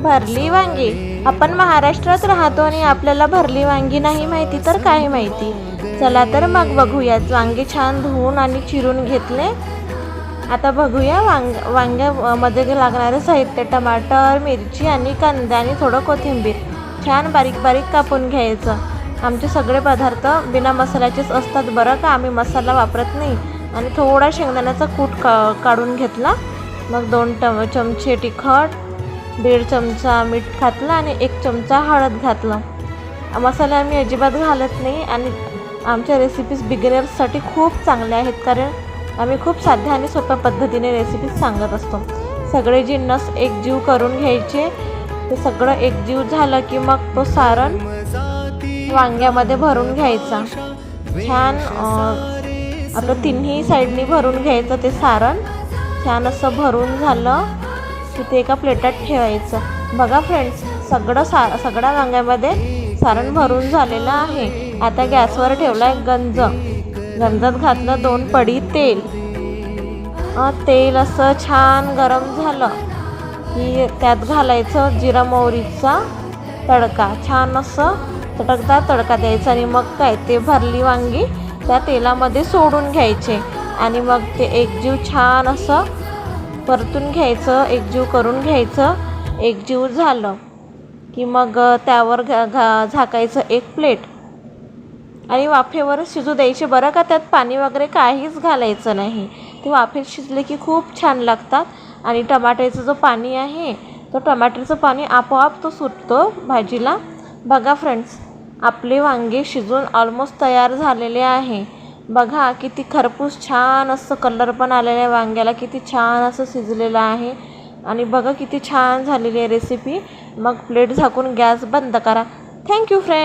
भरली वांगी. आपण महाराष्ट्रात राहतो आणि आपल्याला भरली वांगी नाही माहिती तर काय माहिती. चला तर मग बघूयात. वांगे छान धुवून आणि चिरून घेतले. आता बघूया वांग्यामध्ये लागणारे साहित्य. टमाटर, मिरची आणि कांदा आणि थोडं कोथिंबीर छान बारीक बारीक कापून घ्यायचं. आमचे सगळे पदार्थ बिना मसाल्याचेच असतात बरं का, आम्ही मसाला वापरत नाही. आणि थोडा शेंगदाण्याचा कूट काढून घेतला. मग 2 चमचे तिखट, 1.5 चमचा मीठ घातलं आणि 1 चमचा हळद घातलं. मसाले आम्ही अजिबात घालत नाही आणि आमच्या रेसिपीज बिगिनर्ससाठी खूप चांगल्या आहेत, कारण आम्ही खूप साध्या आणि सोप्या पद्धतीने रेसिपीज सांगत असतो. सगळे जिन्नस एकजीव करून घ्यायचे. ते सगळं एकजीव झालं की मग तो सारण वांग्यामध्ये भरून घ्यायचा. छान आपलं तिन्ही साईडनी भरून घ्यायचं ते सारण. छान असं भरून झालं की ते एका प्लेटात ठेवायचं. बघा फ्रेंड्स, सगळ्या वांग्यामध्ये सारण भरून झालेलं आहे. आता गॅसवर ठेवला आहे गंज. गंजात घातलं 2 पडी तेल. तेल असं छान गरम झालं की त्यात घालायचं जिरा मोहरीचा तडका. छान असं चटकदार तडका द्यायचा आणि मग काय ते भरली वांगी त्या तेलामध्ये सोडून घ्यायचे आणि मग ते एकजीव छान असं परतून घ्यायचं, एकजीव करून घ्यायचं. एकजीव झालं की मग त्यावर झाकायचं 1 प्लेट आणि वाफेवरच शिजू द्यायचे बरं का. त्यात पाणी वगैरे काहीच घालायचं नाही. ते वाफेत शिजले की खूप छान लागतात. आणि टमाट्याचं जो पाणी आहे तो टमाट्याचं पाणी आपोआप तो सुटतो भाजीला. बघा फ्रेंड्स, आपले वांगे शिजून ऑलमोस्ट तयार झालेले आहे. बघा किती खरपूस छान असं कलर पण आलेला आहे वांग्याला, किती छान असं शिजलेलं आहे. आणि बघा किती छान झालेली आहे रेसिपी. मग प्लेट झाकून गॅस बंद करा. Thank you friends.